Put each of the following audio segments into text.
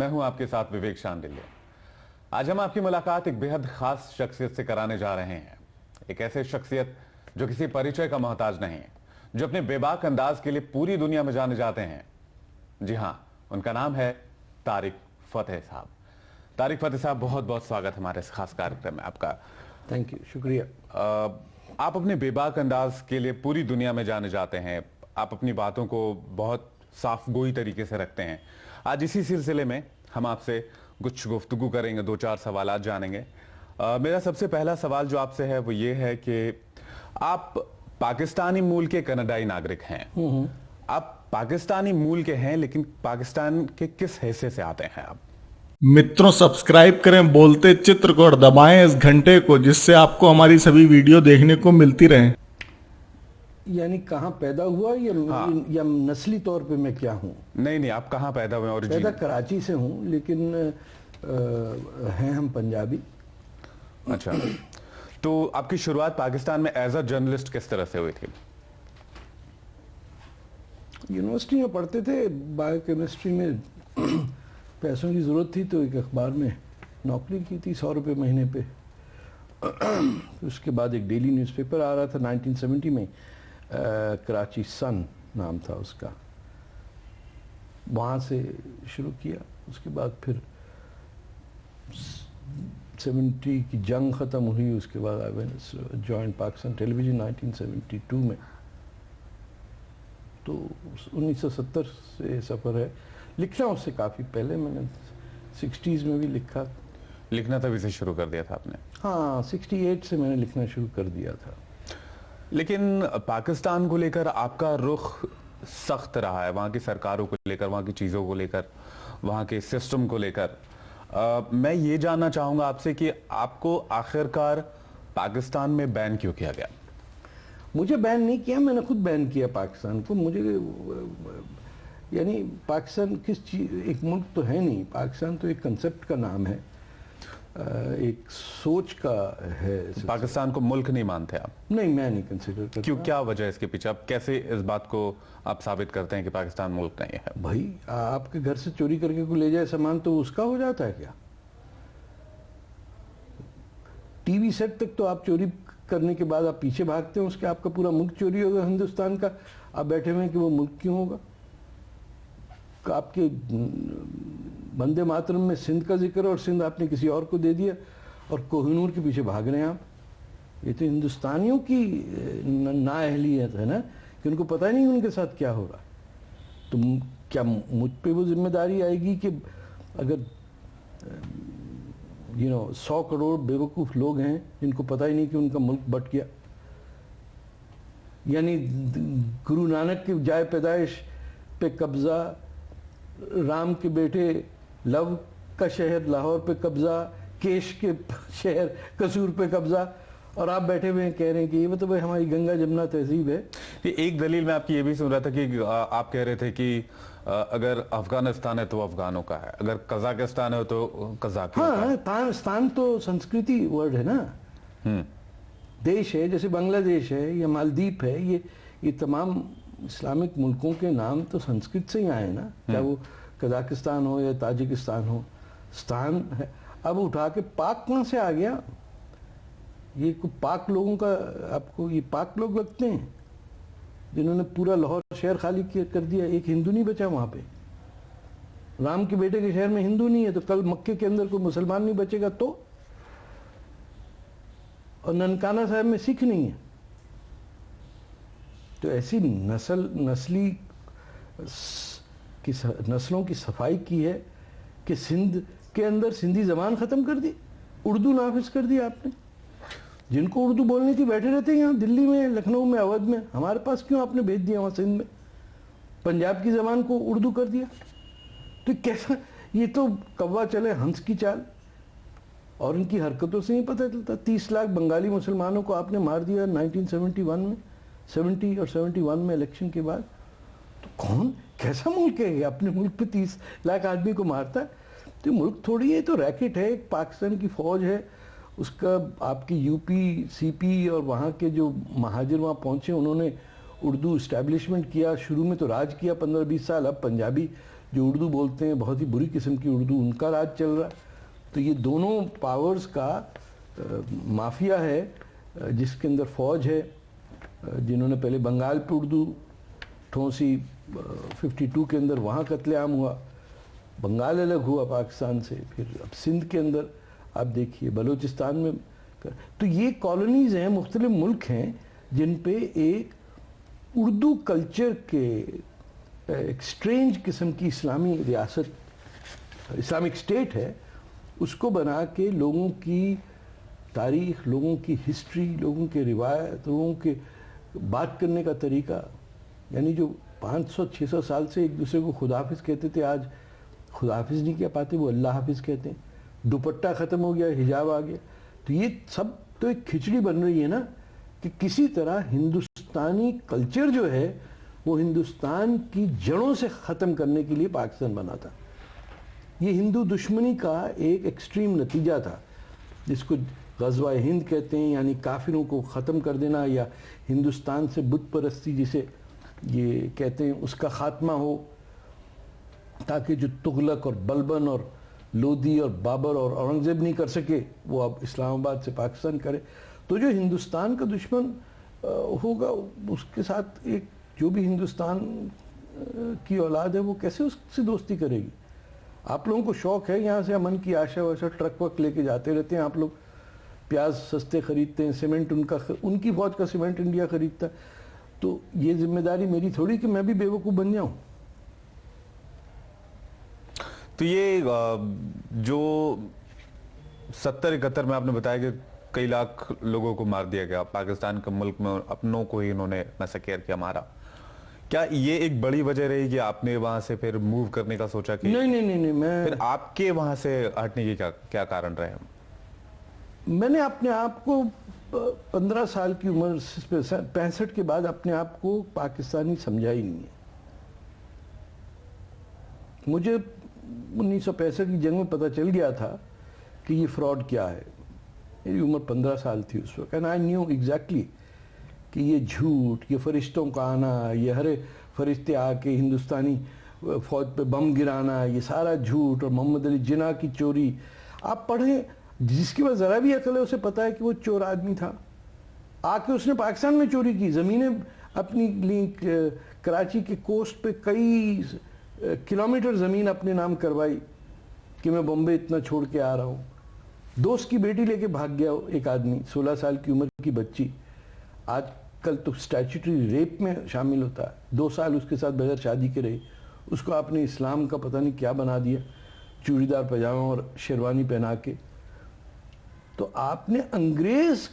मैं हूं आपके साथ विवेक शांडिल्य। आज हम आपकी मुलाकात एक बेहद खास शख्सियत से कराने जा रहे हैं। एक ऐसे शख्सियत जो किसी परिचय का मोहताज नहीं है, जो अपने बेबाक अंदाज के लिए पूरी दुनिया में जाने जाते हैं। जी हां, उनका नाम है तारिक फतेह साहब। तारिक फतेह साहब, बहुत बहुत स्वागत हमारे इस खास कार्यक्रम में आपका। थैंक यू, शुक्रिया। आप अपने बेबाक अंदाज के लिए पूरी दुनिया में जाने जाते हैं। आप अपनी बातों को बहुत साफ गोई तरीके से रखते हैं। आज इसी सिलसिले में हम आपसे कुछ गुफ्तगू करेंगे, दो चार सवालात जानेंगे। मेरा सबसे पहला सवाल जो आपसे है वो ये है कि आप पाकिस्तानी मूल के कनाडाई नागरिक हैं। आप पाकिस्तानी मूल के हैं, लेकिन पाकिस्तान के किस हिस्से से आते हैं आप? मित्रों, सब्सक्राइब करें बोलते चित्र को और दबाएं इस घंटे को, जिससे आपको हमारी सभी वीडियो देखने को मिलती रहें। यानी कहाँ पैदा हुआ या नस्ली तौर पे मैं क्या हूँ? नहीं, आप कहाँ पैदा हुए? और पैदा कराची से हूँ, लेकिन हैं हम पंजाबी। अच्छा, तो आपकी शुरुआत पाकिस्तान में एज अ जर्नलिस्ट किस तरह से हुई थी? यूनिवर्सिटी में पढ़ते थे, बायोकेमिस्ट्री में पैसों की ज़रूरत थी तो एक अखबार में नौकरी की थी 100 रुपये महीने पे। उसके बाद एक डेली न्यूज़पेपर आ रहा था 1970 में, कराची सन नाम था उसका, वहाँ से शुरू किया। उसके बाद फिर 70 की जंग ख़त्म हुई, उसके बाद आई जॉइंड पाकिस्तान टेलीविज़न 1972 में। तो 1970 से सफ़र है। लिखना उससे काफ़ी पहले, मैंने 60s में भी लिखना तभी से शुरू कर दिया था आपने? हाँ, 68 से मैंने लिखना शुरू कर दिया था। लेकिन पाकिस्तान को लेकर आपका रुख सख्त रहा है, वहाँ की सरकारों को लेकर, वहाँ की चीज़ों को लेकर, वहाँ के सिस्टम को लेकर। मैं ये जानना चाहूँगा आपसे कि आपको आखिरकार पाकिस्तान में बैन क्यों किया गया? मुझे बैन नहीं किया, मैंने खुद बैन किया पाकिस्तान को। मुझे यानी पाकिस्तान किस चीज़, एक मुल्क तो है नहीं, पाकिस्तान तो एक कंसेप्ट का नाम है, एक सोच का है। पाकिस्तान को मुल्क नहीं मानते आप? नहीं, मैं नहीं कंसिडर करता। क्यों, क्या वजह है इसके पीछे? आप कैसे इस बात को आप साबित करते हैं कि पाकिस्तान मुल्क नहीं है? भाई, आपके घर से चोरी करके कोई ले जाए सामान तो उसका हो जाता है क्या? टीवी सेट तक तो आप चोरी करने के बाद आप पीछे भागते हैं उसके, आपका पूरा मुल्क चोरी होगा हिंदुस्तान का। आप बैठे हुए हैं कि वो मुल्क क्यों होगा? आपके वंदे मातरम में सिंध का जिक्र और सिंध आपने किसी और को दे दिया और कोहिनूर के पीछे भाग रहे हैं आप। ये तो हिंदुस्तानियों की नाअहलियत है ना, कि उनको पता ही नहीं उनके साथ क्या हो रहा। तो क्या मुझ पे वो जिम्मेदारी आएगी कि अगर 100 करोड़ बेवकूफ़ लोग हैं जिनको पता ही नहीं कि उनका मुल्क बट गया? यानी गुरु नानक की जाए पैदाइश पे कब्ज़ा, राम के बेटे लव का शहर लाहौर पे कब्ज़ा, केश के शहर कसूर पे कब्ज़ा, और आप बैठे हुए कह रहे हैं कि ये मतलब हमारी गंगा जमुना तहजीब है। एक दलील में आपकी ये भी सुन रहा था कि आप कह रहे थे कि अगर अफगानिस्तान है तो अफगानों का है, अगर कजाकिस्तान है तो कजाकियों का। हाँ, स्थान तो संस्कृति वर्ड है ना। देश है, जैसे बांग्लादेश है या मालदीव है, ये तमाम इस्लामिक मुल्कों के नाम तो संस्कृत से ही आए ना, चाहे वो कजाकिस्तान हो या ताजिकिस्तान हो, स्थान है। अब उठा के पाक कहाँ से आ गया? ये पाक लोगों का, आपको ये पाक लोग लगते हैं जिन्होंने पूरा लाहौर शहर खाली कर दिया? एक हिंदू नहीं बचा वहाँ पे। राम के बेटे के शहर में हिंदू नहीं है तो कल मक्के के अंदर कोई मुसलमान नहीं बचेगा तो? और ननकाना साहब में सिख नहीं है। तो ऐसी नस्लों की सफाई की है कि सिंध के अंदर सिंधी जबान ख़त्म कर दी, उर्दू नाफिज कर दी आपने। जिनको उर्दू बोलनी थी बैठे रहते हैं यहाँ दिल्ली में, लखनऊ में, अवध में। हमारे पास क्यों आपने भेज दिया वहाँ सिंध में? पंजाब की ज़बान को उर्दू कर दिया। तो कैसा, ये तो कौवा चले हंस की चाल। और इनकी हरकतों से ही पता चलता। 30 लाख बंगाली मुसलमानों को आपने मार दिया 1971 में, 70 और 71 में इलेक्शन के बाद। तो कौन, कैसा मुल्क है? अपने मुल्क पे 30 लाख आदमी को मारता है? तो मुल्क थोड़ी है, तो रैकेट है। पाकिस्तान की फ़ौज है, उसका आपकी यूपी, सीपी और वहाँ के जो महाजिर वहाँ पहुँचे, उन्होंने उर्दू इस्टेब्लिशमेंट किया। शुरू में तो राज किया 15-20 साल। अब पंजाबी जो उर्दू बोलते हैं, बहुत ही बुरी किस्म की उर्दू, उनका राज चल रहा है। तो ये दोनों पावर्स का माफिया है, जिसके अंदर फौज है, जिन्होंने पहले बंगाल पे उर्दू ठोंसी, 52 के अंदर वहाँ कत्लेआम हुआ, बंगाल अलग हुआ पाकिस्तान से, फिर अब सिंध के अंदर आप देखिए, बलूचिस्तान में। तो ये कॉलोनीज़ हैं, मुख्तलिफ मुल्क हैं जिन पे एक उर्दू कल्चर के एक स्ट्रेंज किस्म की इस्लामी रियासत, इस्लामिक स्टेट है, उसको बना के लोगों की तारीख, लोगों की हिस्ट्री, लोगों के रिवायत, लोगों के बात करने का तरीका, यानी जो 500-600 साल से एक दूसरे को खुदा हाफिज कहते थे, आज खुदा हाफिज नहीं कह पाते, वो अल्लाह हाफिज कहते हैं। दुपट्टा ख़त्म हो गया, हिजाब आ गया। तो ये सब तो एक खिचड़ी बन रही है ना, कि किसी तरह हिंदुस्तानी कल्चर जो है वो हिंदुस्तान की जड़ों से ख़त्म करने के लिए पाकिस्तान बना था। ये हिंदू दुश्मनी का एक एक्सट्रीम नतीजा था, जिसको ग़ज़वा हिंद कहते हैं, यानी काफिरों को ख़त्म कर देना, या हिंदुस्तान से बुत परस्ती जिसे ये कहते हैं उसका ख़ात्मा हो, ताकि जो तुगलक और बलबन और लोदी और बाबर और औरंगज़ेब नहीं कर सके, वो अब इस्लामाबाद से पाकिस्तान करे। तो जो हिंदुस्तान का दुश्मन होगा, उसके साथ एक जो भी हिंदुस्तान की औलाद है वो कैसे उससे दोस्ती करेगी। आप लोगों को शौक़ है, यहाँ से अमन की आशा वैसा ट्रक वक लेके जाते रहते हैं, आप लोग प्याज सस्ते खरीदते हैं, सीमेंट उनकी फौज का सीमेंट इंडिया खरीदता है। तो ये जिम्मेदारी मेरी थोड़ी कि मैं भी बेवकूफ़ बन जाऊँ। तो ये जो 70-71 में आपने बताया कि कई लाख लोगों को मार दिया गया, पाकिस्तान के मुल्क में अपनों को ही इन्होंने मैसेकेयर किया, मारा, क्या ये एक बड़ी वजह रही कि आपने वहां से फिर मूव करने का सोचा? कि नहीं, मैं फिर आपके वहां से हटने के क्या कारण रहे? मैंने अपने आप को 15 साल की उम्र से 65 के बाद अपने आप को पाकिस्तानी समझा ही नहीं है। मुझे 1965 की जंग में पता चल गया था कि ये फ्रॉड क्या है। मेरी उम्र 15 साल थी उस वक्त, एंड आई न्यू एग्जैक्टली कि ये झूठ, ये फरिश्तों का आना, ये हरे फरिश्ते आके हिंदुस्तानी फौज पे बम गिराना, ये सारा झूठ, और मोहम्मद अली जिन्ना की चोरी। आप पढ़ें, जिसके पास ज़रा भी अकल है उसे पता है कि वो चोर आदमी था, आके उसने पाकिस्तान में चोरी की, ज़मीनें अपनी ली, कराची के कोस्ट पे कई किलोमीटर ज़मीन अपने नाम करवाई कि मैं बॉम्बे इतना छोड़ के आ रहा हूँ। दोस्त की बेटी लेके भाग गया एक आदमी, 16 साल की उम्र की बच्ची, आजकल तो स्टैट्यूटरी रेप में शामिल होता है। 2 साल उसके साथ बगैर शादी के रही, उसको आपने इस्लाम का पता नहीं क्या बना दिया, चूड़ीदार पजामा और शेरवानी पहना के। तो आपने अंग्रेज़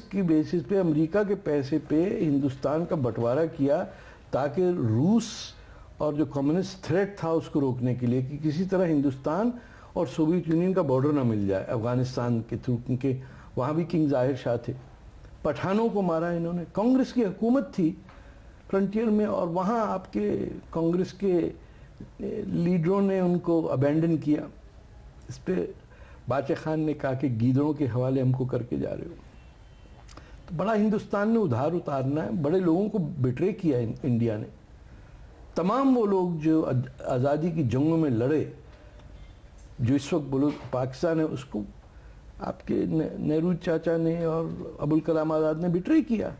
की बेसिस पे, अमेरिका के पैसे पे हिंदुस्तान का बंटवारा किया, ताकि रूस और जो कम्युनिस्ट थ्रेट था उसको रोकने के लिए, कि किसी तरह हिंदुस्तान और सोवियत यूनियन का बॉर्डर ना मिल जाए अफ़गानिस्तान के थ्रू, क्योंकि वहाँ भी किंग ज़ाहिर शाह थे। पठानों को मारा इन्होंने। कांग्रेस की हुकूमत थी फ्रंटियर में, और वहाँ आपके कांग्रेस के लीडरों ने उनको अबेंडन किया। इस पर बादशाह खान ने कहा कि गीदड़ों के हवाले हमको करके जा रहे हो। तो बड़ा हिंदुस्तान ने उधार उतारना है, बड़े लोगों को बिट्रे किया इंडिया ने। तमाम वो लोग जो आज़ादी की जंगों में लड़े, जो इस वक्त बोलो पाकिस्तान है, उसको आपके नेहरू चाचा ने और अबुल कलाम आज़ाद ने बिट्रे किया,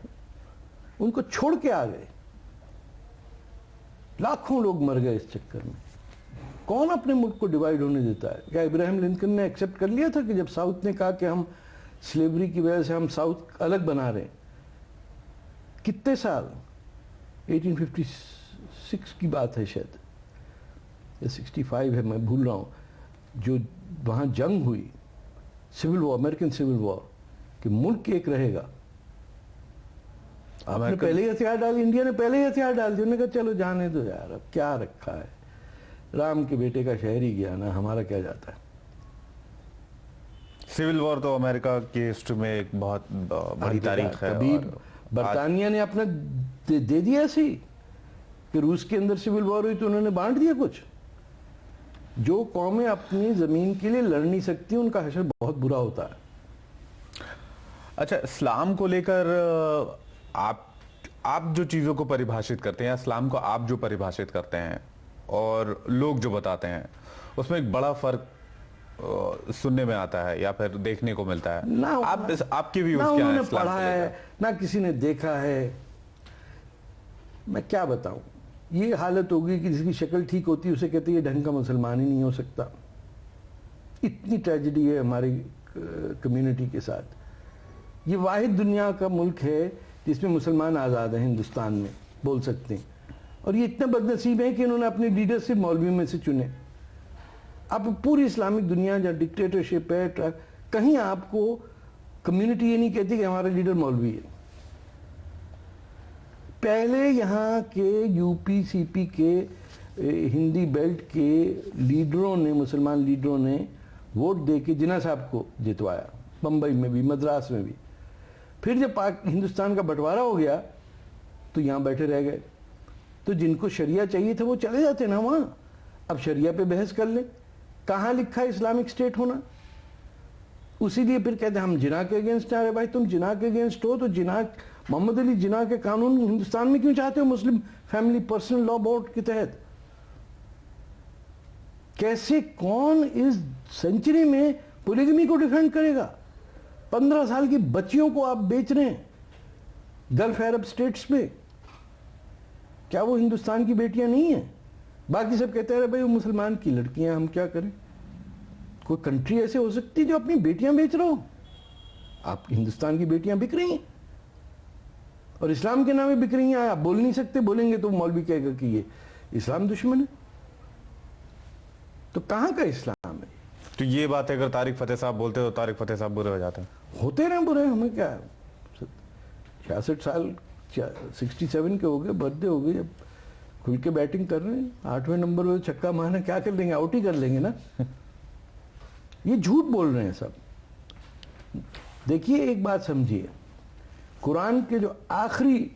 उनको छोड़ के आ गए। लाखों लोग मर गए इस चक्कर में। कौन अपने मुल्क को डिवाइड होने देता है? क्या इब्राहिम लिंकन ने एक्सेप्ट कर लिया था कि जब साउथ ने कहा कि हम स्लेवरी की वजह से हम साउथ अलग बना रहे हैं? कितने साल, 1856 की बात है शायद, या 65 है, मैं भूल रहा हूँ, जो वहाँ जंग हुई, civil war, American civil war, कि मुल्क एक रहेगा। आपने पहले ही हथियार डाल, इंडिया ने पहले ही हथियार डाल दिया। उन्होंने कहा चलो जाने दो यार, अब क्या रखा है, राम के बेटे का शहर ही गया ना, हमारा क्या जाता है। सिविल वॉर तो अमेरिका की हिस्ट्री में एक बहुत बड़ी तारीख है। कभी बरतानिया ने अपना दे दिया ऐसी कि रूस के अंदर सिविल वॉर हुई तो उन्होंने बांट दिया कुछ। जो कौमें अपनी जमीन के लिए लड़ नहीं सकती उनका हशर बहुत बुरा होता है। अच्छा, इस्लाम को लेकर आप जो चीज़ों को परिभाषित करते हैं, इस्लाम को आप जो परिभाषित करते हैं, और लोग जो बताते हैं उसमें एक बड़ा फर्क सुनने में आता है या फिर देखने को मिलता है। ना आपकी व्यूज ना क्या है उन्होंने इस्लाम पढ़ा को है लेकर? ना किसी ने देखा है। मैं क्या बताऊं, ये हालत होगी कि जिसकी शक्ल ठीक होती है उसे कहते हैं ये ढंग का मुसलमान ही नहीं हो सकता। इतनी ट्रेजेडी है हमारी कम्युनिटी के साथ। ये वाहिद दुनिया का मुल्क है जिसमें मुसलमान आज़ाद हैं, हिंदुस्तान में बोल सकते हैं। और ये इतना बदनसीब है कि इन्होंने अपने लीडरशिप मौलवियों में से चुने। अब पूरी इस्लामिक दुनिया जहाँ डिक्टेटरशिप है, कहीं आपको कम्युनिटी ये नहीं कहती कि हमारा लीडर मौलवी है। पहले यहाँ के यूपी सीपी के हिंदी बेल्ट के लीडरों ने, मुसलमान लीडरों ने वोट दे के जिन्ना साहब को जितवाया, बम्बई में भी, मद्रास में भी। फिर जब हिंदुस्तान का बंटवारा हो गया तो यहाँ बैठे रह गए। तो जिनको शरिया चाहिए था वो चले जाते ना वहाँ। अब शरिया पे बहस कर ले, कहाँ लिखा है इस्लामिक स्टेट होना। उसी लिए फिर कहते हैं हम जिना के अगेंस्ट आ रहे। भाई तुम जिना के अगेंस्ट हो तो जिना, मोहम्मद अली जिना के कानून हिंदुस्तान में क्यों चाहते हो Muslim family personal law board के तहत? कैसे, कौन इस सेंचुरी में पोलिगमी को डिफेंड करेगा? 15 साल की बच्चियों को आप बेच रहे हैं गल्फ अरब स्टेट्स में। क्या वो हिंदुस्तान की बेटियां नहीं हैं? बाकी सब कहते हैं भाई वो मुसलमान की लड़कियां, हम क्या करें? कोई कंट्री ऐसे हो सकती है जो अपनी बेटियां बेच रहा हो? आप हिंदुस्तान की बेटियां बिक रही हैं और इस्लाम के नामे बिक रही हैं। आप बोल नहीं सकते, बोलेंगे तो मौलवी कहेगा कि ये इस्लाम दुश्मन है। तो कहां का इस्लाम है? तो ये बात अगर तारिक फतेह साहब बोलते तो तारिक फतेह साहब बुरे हो जाते हैं। होते रहे बुरे, हमें क्या। 66 साल 67 के हो गए, बर्थडे हो गई, अब खुल के बैटिंग कर रहे हैं। 8वें नंबर पे छक्का मारना, क्या कर लेंगे? आउट ही कर लेंगे ना। ये झूठ बोल रहे हैं सब। देखिए एक बात समझिए, कुरान के जो आखिरी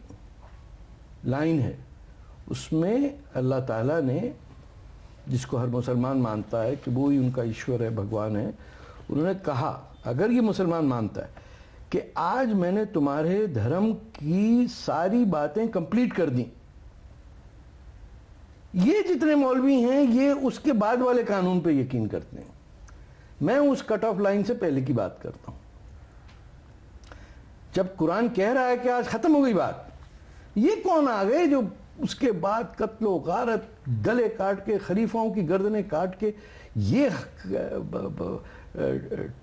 लाइन है उसमें अल्लाह ताला ने, जिसको हर मुसलमान मानता है कि वो ही उनका ईश्वर है, भगवान है, उन्होंने कहा, अगर ये मुसलमान मानता है कि आज मैंने तुम्हारे धर्म की सारी बातें कंप्लीट कर दी। ये जितने मौलवी हैं ये उसके बाद वाले कानून पे यकीन करते हैं। मैं उस कट ऑफ लाइन से पहले की बात करता हूं। जब कुरान कह रहा है कि आज खत्म हो गई बात, ये कौन आ गए जो उसके बाद कत्लो गारत, गले काट के, खलीफाओं की गर्दनें काट के ये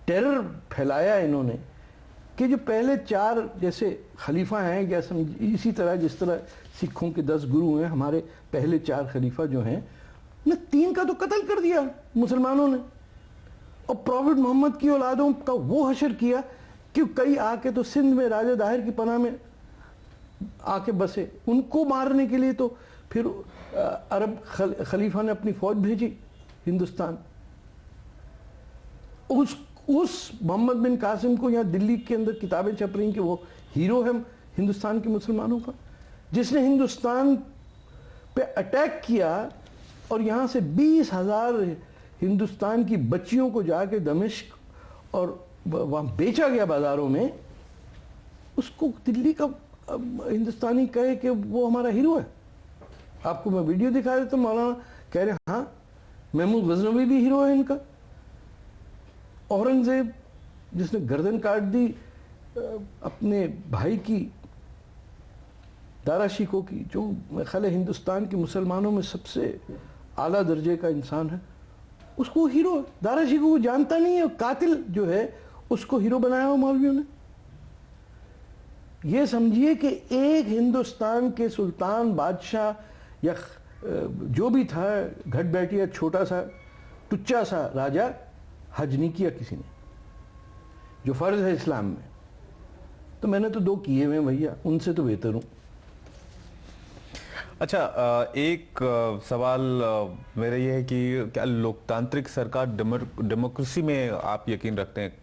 टेरर फैलाया इन्होंने कि जो पहले 4 जैसे खलीफा हैं, या इसी तरह जिस तरह सिखों के 10 गुरु हैं, हमारे पहले 4 खलीफा जो हैं, ने 3 का तो कत्ल कर दिया मुसलमानों ने। और प्रॉफिट मोहम्मद की औलादों का वो हशर किया कि कई आके तो सिंध में राजा दाहिर की पनाह में आके बसे। उनको मारने के लिए तो फिर अरब खलीफा ने अपनी फौज भेजी हिंदुस्तान। उस मोहम्मद बिन कासिम को यहाँ दिल्ली के अंदर किताबें छप रही कि वो हीरो है हिंदुस्तान के मुसलमानों का, जिसने हिंदुस्तान पे अटैक किया और यहाँ से 20,000 हिंदुस्तान की बच्चियों को जाके दमिश्क और वहाँ बेचा गया बाजारों में। उसको दिल्ली का हिंदुस्तानी कहे कि वो हमारा हीरो है। आपको मैं वीडियो दिखा देता हूं, मौलाना कह रहे हाँ महमूद गजनवी भी हीरो है इनका। औरंगजेब जिसने गर्दन काट दी अपने भाई की, दारा शिकोह की, जो मेरे ख्याल है हिंदुस्तान के मुसलमानों में सबसे आला दर्जे का इंसान है, उसको हीरो, दारा शिकोह को जानता नहीं है, कातिल जो है उसको हीरो बनाया हुआ मौलवियों ने। ये समझिए कि एक हिंदुस्तान के सुल्तान, बादशाह या जो भी था, घट बैठिया छोटा सा टुच्चा सा राजा, हज नहीं किया किसी ने, जो फर्ज है इस्लाम में। तो मैंने तो 2 किए हुए भैया, उनसे तो बेहतर हूं। अच्छा, एक सवाल मेरा ये है कि क्या लोकतांत्रिक सरकार, डेमोक्रेसी में आप यकीन रखते हैं?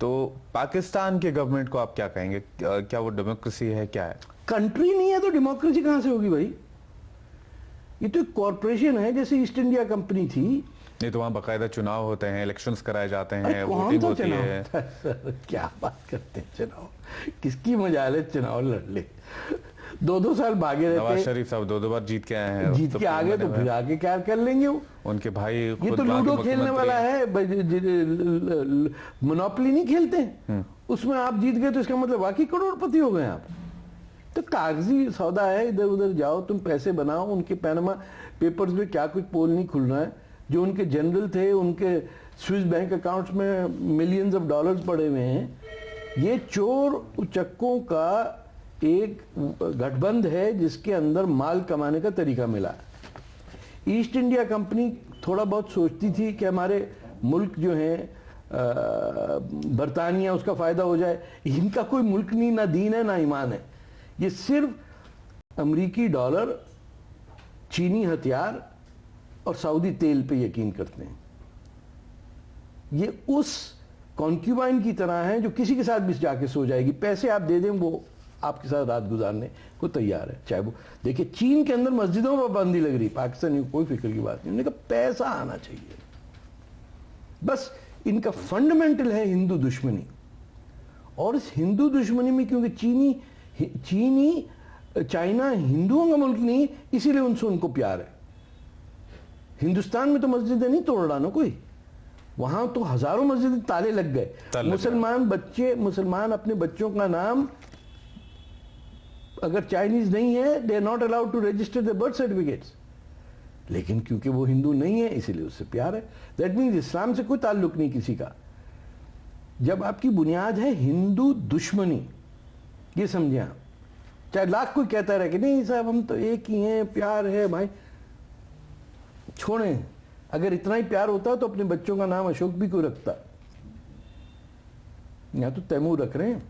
तो पाकिस्तान के गवर्नमेंट को आप क्या कहेंगे? क्या वो डेमोक्रेसी है, क्या है? कंट्री नहीं है तो डेमोक्रेसी कहां से होगी भाई? ये तो एक कॉरपोरेशन है, जैसे ईस्ट इंडिया कंपनी थी। नहीं तो वहां बाकायदा चुनाव होते हैं, इलेक्शंस कराए जाते हैं, कौन वोटिंग सा होती चुनाव है। होता है सर? क्या बात करते हैं चुनाव? किसकी मजाल है चुनाव लड़ ले? 2-2 साल भागे नवाज रहते, शरीफ साहब 2-2 बार जीत के आए हैं, जीत के आ गए तो फिर आगे क्या कर लेंगे वो? उनके भाई ये खुद तो वहाँ के लूडो खेलने मुख्यमंत्री वाला हैं। है, मोनोपोली नहीं खेलते हैं, उसमें आप जीत गए तो इसका मतलब वाकई करोड़पति हो गए आप। तो कागजी सौदा है, इधर उधर जाओ तुम पैसे बनाओ। उनके पैनमा पेपर्स में क्या कुछ पोल नहीं खुल रहा है। जो उनके जनरल थे उनके स्विस बैंक अकाउंट्स में मिलियंस ऑफ डॉलर्स पड़े हुए हैं। ये चोर उचक्कों का एक गठबंध है जिसके अंदर माल कमाने का तरीका मिला। ईस्ट इंडिया कंपनी थोड़ा बहुत सोचती थी कि हमारे मुल्क जो है बरतानिया, उसका फायदा हो जाए। इनका कोई मुल्क नहीं, ना दीन है ना ईमान है। ये सिर्फ अमेरिकी डॉलर, चीनी हथियार और सऊदी तेल पे यकीन करते हैं। ये उस कॉन्क्यूबाइन की तरह है जो किसी के साथ भी जाके सो जाएगी। पैसे आप दे दें वो आपके साथ रात गुजारने को तैयार है। चाहे वो देखिए चीन के अंदर मस्जिदों पर पाबंदी लग रही, पाकिस्तान की कोई फिक्र की बात नहीं। उन्होंने कहा पैसा आना चाहिए। बस इनका फंडामेंटल है हिंदू दुश्मनी। और इस हिंदू दुश्मनी में क्योंकि चाइना हिंदुओं का मुल्क नहीं, इसीलिए उनसे उनको प्यार है। हिंदुस्तान में तो मस्जिदें नहीं तोड़ रहा ना कोई, वहां तो हजारों मस्जिदें ताले लग गए। मुसलमान अपने बच्चों का नाम अगर चाइनीज नहीं है, they are not allowed to register the birth certificates. लेकिन क्योंकि वो हिंदू नहीं है इसीलिए उससे प्यार है। दैट मीन्स इस्लाम से कोई ताल्लुक नहीं किसी का। जब आपकी बुनियाद है हिंदू दुश्मनी, ये समझे आप। चाहे लाख कोई कहता रहे कि नहीं साहब हम तो एक ही हैं, प्यार है, भाई छोड़ें। अगर इतना ही प्यार होता तो अपने बच्चों का नाम अशोक भी क्यों रखता? या तो तैमूर रख रहे हैं।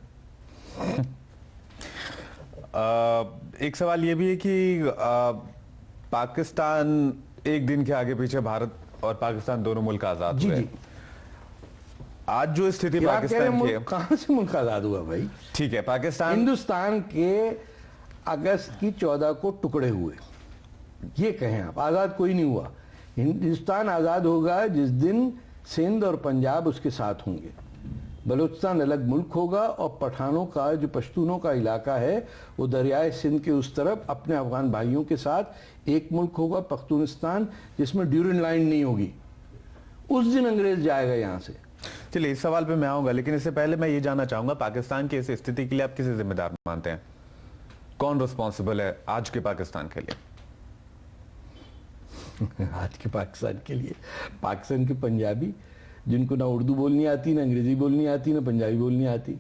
एक सवाल ये भी है कि पाकिस्तान एक दिन के आगे पीछे, भारत और पाकिस्तान दोनों मुल्क आजाद हुए। जी। आज जो स्थिति पाकिस्तान की है, कहां से मुल्क आजाद हुआ भाई? ठीक है, पाकिस्तान हिंदुस्तान के अगस्त की 14 को टुकड़े हुए, ये कहें आप। आजाद कोई नहीं हुआ। हिंदुस्तान आजाद होगा जिस दिन सिंध और पंजाब उसके साथ होंगे। बलूचिस्तान अलग मुल्क होगा और पठानों का, जो पश्तूनों का इलाका है, वो दरियाए सिंध के उस तरफ अपने अफगान भाइयों के साथ एक मुल्क होगा, पख्तूनिस्तान, जिसमें ड्यूरेंट लाइन नहीं होगी। उस दिन अंग्रेज जाएगा यहां से। चलिए इस सवाल पे मैं आऊंगा, लेकिन इससे पहले मैं ये जानना चाहूंगा पाकिस्तान की इस स्थिति के लिए आप किसे जिम्मेदार मानते हैं? कौन रिस्पॉन्सिबल है आज के पाकिस्तान के लिए? आज के पाकिस्तान के लिए पाकिस्तान के पंजाबी, जिनको ना उर्दू बोलनी आती, ना अंग्रेजी बोलनी आती, ना पंजाबी बोलनी आती।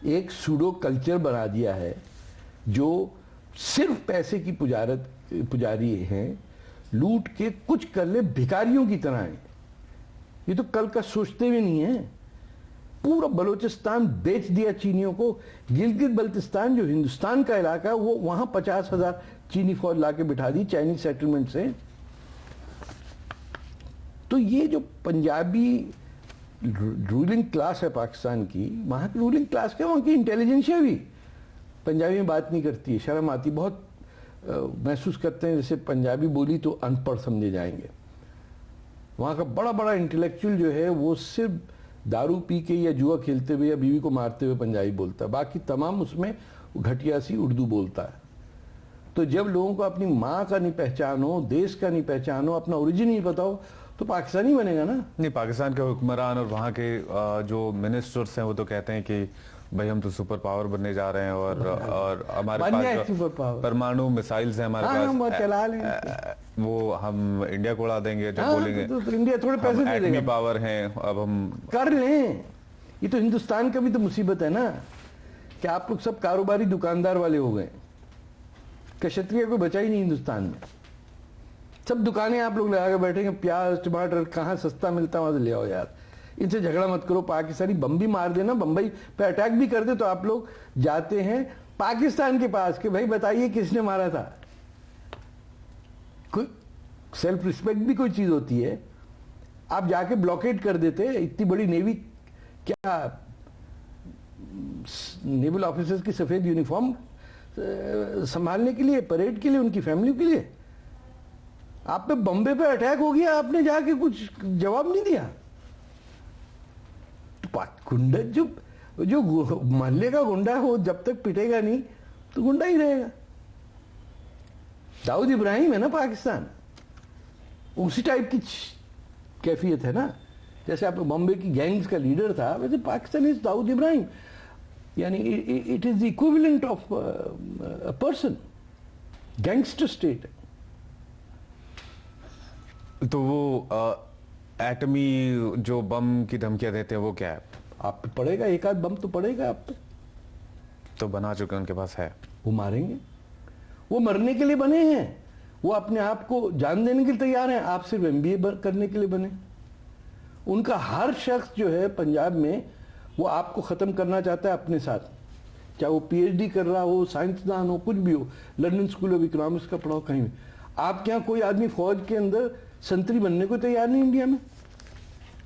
एक सूडो कल्चर बना दिया है जो सिर्फ पैसे की पुजारी हैं, लूट के कुछ कर ले, भिखारियों की तरह है। ये तो कल का सोचते भी नहीं है। पूरा बलूचिस्तान बेच दिया चीनियों को। गिलगित बल्तिस्तान जो हिंदुस्तान का इलाका है, वो वहां 50,000 चीनी फौज लाके बिठा दी चाइनीज सेटलमेंट से। तो ये जो पंजाबी रूलिंग क्लास है पाकिस्तान की, वहां की रूलिंग क्लास क्या, वहां की इंटेलिजेंसिया भी पंजाबी में बात नहीं करती है, शर्म आती। बहुत महसूस करते हैं जैसे पंजाबी बोली तो अनपढ़ समझे जाएंगे। वहाँ का बड़ा बड़ा इंटेलेक्चुअल जो है वो सिर्फ दारू पी के या जुआ खेलते हुए या बीवी को मारते हुए पंजाबी बोलता है, बाकी तमाम उसमें घटिया सी उर्दू बोलता है। तो जब लोगों को अपनी माँ का नहीं पहचानो, देश का नहीं पहचानो, अपना ओरिजिन नहीं बताओ, तो पाकिस्तानी बनेगा ना? नहीं, पाकिस्तान के हुक्मरान और वहाँ के जो मिनिस्टर्स हैं वो तो कहते हैं कि भाई हम तो सुपर पावर बनने जा रहे हैं और हमारे पास जो परमाणु मिसाइल्स हैं हमारे पास, वो चला लेंगे, वो हम इंडिया को उड़ा देंगे जब बोलेंगे। तो इंडिया थोड़े पैसे दे देगा, पावर हैं, अब हम कर लें। ये तो हिंदुस्तान का भी तो मुसीबत है ना कि आप लोग सब कारोबारी दुकानदार वाले हो गए। क्षत्रिय को बचा ही नहीं हिंदुस्तान में। सब दुकानें आप लोग लगा के बैठेंगे, प्याज टमाटर कहाँ सस्ता मिलता है वहां से ले आओ यार। इनसे झगड़ा मत करो। पाकिस्तानी बम भी मार देना, बंबई पे अटैक भी कर दे, तो आप लोग जाते हैं पाकिस्तान के पास कि भाई बताइए किसने मारा था। कोई सेल्फ रिस्पेक्ट भी कोई चीज होती है। आप जाके ब्लॉकेट कर देते। इतनी बड़ी नेवी, क्या नेवल ऑफिसर्स की सफेद यूनिफॉर्म संभालने के लिए, परेड के लिए, उनकी फैमिली के लिए। आप पे बम्बे पे अटैक हो गया, आपने जाके कुछ जवाब नहीं दिया। गुंडा जो मोहल्ले का गुंडा हो जब तक पिटेगा नहीं तो गुंडा ही रहेगा। दाऊद इब्राहिम है ना पाकिस्तान, उसी टाइप की कैफियत है ना। जैसे आप बॉम्बे की गैंग्स का लीडर था, वैसे पाकिस्तान इज दाऊद इब्राहिम, यानी it is the equivalent of a person, gangster state. तो वो एटमी जो बम की धमकियां देते हैं वो क्या है? आप पे पड़ेगा, एक आध बम तो पड़ेगा आप पे। तो बना चुके उनके पास है। वो मारेंगे, वो मरने के लिए बने हैं, वो अपने आप को जान देने के लिए तैयार हैं। आप सिर्फ एमबीए करने के लिए बने। उनका हर शख्स जो है पंजाब में, वो आपको ख़त्म करना चाहता है अपने साथ, चाहे वो पीएचडी कर रहा हो, साइंसदान हो, कुछ भी हो, लंदन स्कूल ऑफ इकोनॉमिक्स का पढ़ाओ, कहीं भी। आपके यहाँ कोई आदमी फौज के अंदर संतरी बनने को तैयार नहीं, इंडिया में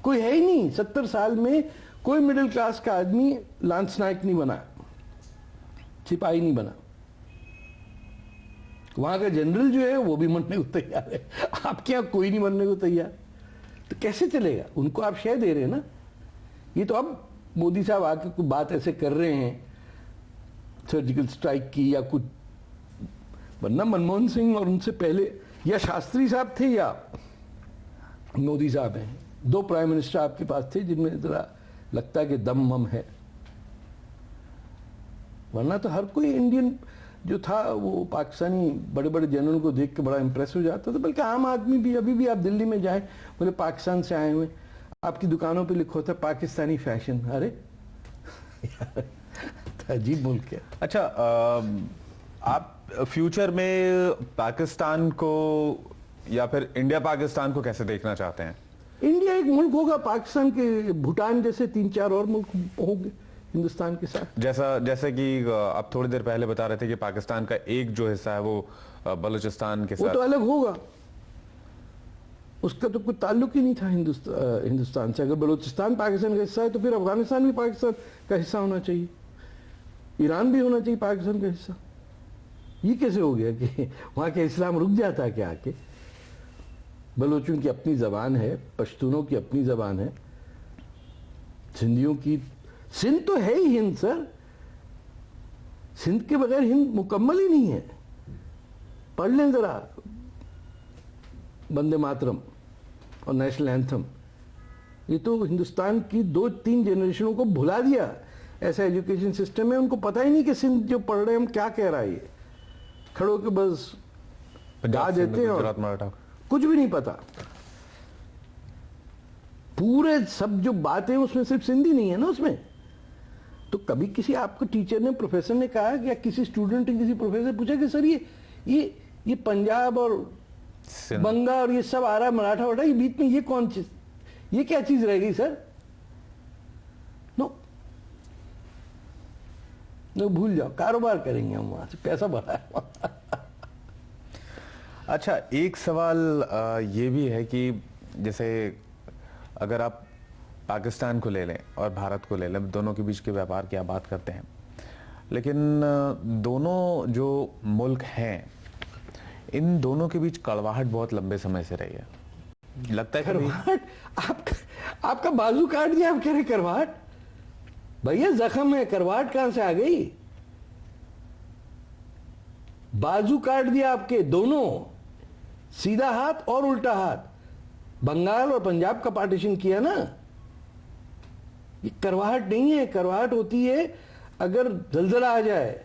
कोई है ही नहीं। 70 साल में कोई मिडिल क्लास का आदमी लांस नायक नहीं बना, सिपाही नहीं बना। वहां का जनरल जो है वो भी मरने को तैयार है, आपके यहाँ कोई नहीं मरने को तैयार। तो कैसे चलेगा? उनको आप शय दे रहे हैं ना। ये तो अब मोदी साहब आके कोई बात ऐसे कर रहे हैं सर्जिकल स्ट्राइक की या कुछ, वरना मनमोहन सिंह और उनसे पहले या शास्त्री साहब थे या मोदी साहब हैं, 2 प्राइम मिनिस्टर आपके पास थे जिनमें जरा लगता है कि दम वम है। वरना तो हर कोई इंडियन जो था वो पाकिस्तानी बड़े बड़े जनरल को देख के बड़ा इंप्रेस हो जाता था। बल्कि आम आदमी भी, अभी भी आप दिल्ली में जाएं, बोले पाकिस्तान से आए हुए, आपकी दुकानों पे लिखा होता है पाकिस्तानी फैशन। अरे यार, अजीब मुल्क है। अच्छा, आप फ्यूचर में पाकिस्तान को या फिर इंडिया पाकिस्तान को कैसे देखना चाहते हैं? इंडिया एक मुल्क होगा, पाकिस्तान के भूटान जैसे 3-4 और मुल्क होंगे हिंदुस्तान के साथ। जैसे कि आप थोड़ी देर पहले बता रहे थे कि पाकिस्तान का एक जो हिस्सा है वो बलूचिस्तान के साथ, वो तो अलग होगा, उसका तो कोई ताल्लुक ही नहीं था हिंदुस्तान से। अगर बलूचिस्तान पाकिस्तान का हिस्सा है तो फिर अफगानिस्तान भी पाकिस्तान का हिस्सा होना चाहिए, ईरान भी होना चाहिए पाकिस्तान का हिस्सा। ये कैसे हो गया कि वहां के इस्लाम रुक जाता है क्या आके? बलोचों की अपनी जबान है, पश्तूनों की अपनी जबान है, सिंधियों की, सिंध तो है ही हिंद सर, सिंध के बगैर हिंद मुकम्मल ही नहीं है। पढ़ लें जरा वंदे मातरम और नेशनल एंथम, ये तो हिंदुस्तान की 2-3 जनरेशनों को भुला दिया। ऐसा एजुकेशन सिस्टम है, उनको पता ही नहीं कि सिंध जो पढ़ रहे हैं हम क्या कह रहा है। ये खड़ो के बस गा देते हैं और कुछ भी नहीं पता। पूरे सब जो बातें उसमें सिर्फ सिंधी नहीं है ना उसमें। तो कभी किसी आपको टीचर ने, प्रोफेसर ने कहा या किसी स्टूडेंट ने किसी प्रोफेसर पूछा कि सर ये पंजाब और बंगा और ये सब आ रहा है, मराठा वराठा, ये बीच में ये कौन चीज, ये क्या चीज रह गई सर? नो, भूल जाओ, कारोबार करेंगे हम वहां से, पैसा भरा है। अच्छा, एक सवाल ये भी है कि जैसे अगर आप पाकिस्तान को ले लें और भारत को ले लें, दोनों के बीच के व्यापार की आप बात करते हैं, लेकिन दोनों जो मुल्क हैं, इन दोनों के बीच कड़वाहट बहुत लंबे समय से रही है। लगता है कड़वाहट? आपका बाजू काट दिया, आप कह रहे करवाहट? भैया जख्म है, करवाहट कहां से आ गई? बाजू काट दिया आपके दोनों, सीधा हाथ और उल्टा हाथ। बंगाल और पंजाब का पार्टीशन किया ना, ये करवाहट नहीं है। करवाहट होती है अगर जलजला आ जाए,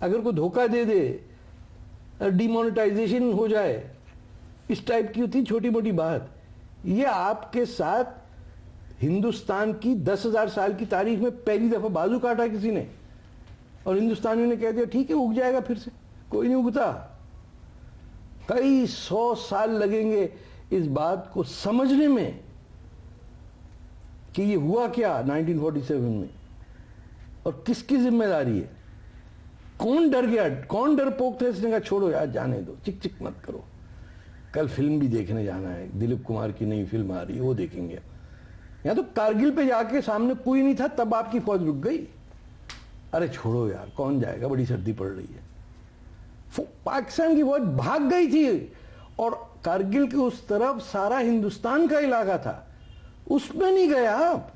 अगर कोई धोखा दे दे, डिमोनेटाइजेशन हो जाए, इस टाइप की होती छोटी मोटी बात। ये आपके साथ हिंदुस्तान की 10,000 साल की तारीख में पहली दफा बाजू काटा किसी ने, और हिंदुस्तानियों ने कह दिया ठीक है उग जाएगा फिर से। कोई नहीं उगता, कई 100 साल लगेंगे इस बात को समझने में कि ये हुआ क्या 1947 में और किसकी जिम्मेदारी है। कौन डर गया, कौन डरपोक था? इसने कहा छोड़ो यार, जाने दो, चिक चिक मत करो, कल फिल्म भी देखने जाना है, दिलीप कुमार की नई फिल्म आ रही है, वो देखेंगे। यहां तो कारगिल पे जाके सामने कोई नहीं था, तब आपकी फौज रुक गई। अरे छोड़ो यार, कौन जाएगा, बड़ी सर्दी पड़ रही है। पाकिस्तान की फौज भाग गई थी और कारगिल के उस तरफ सारा हिंदुस्तान का इलाका था, उसमें नहीं गया आप।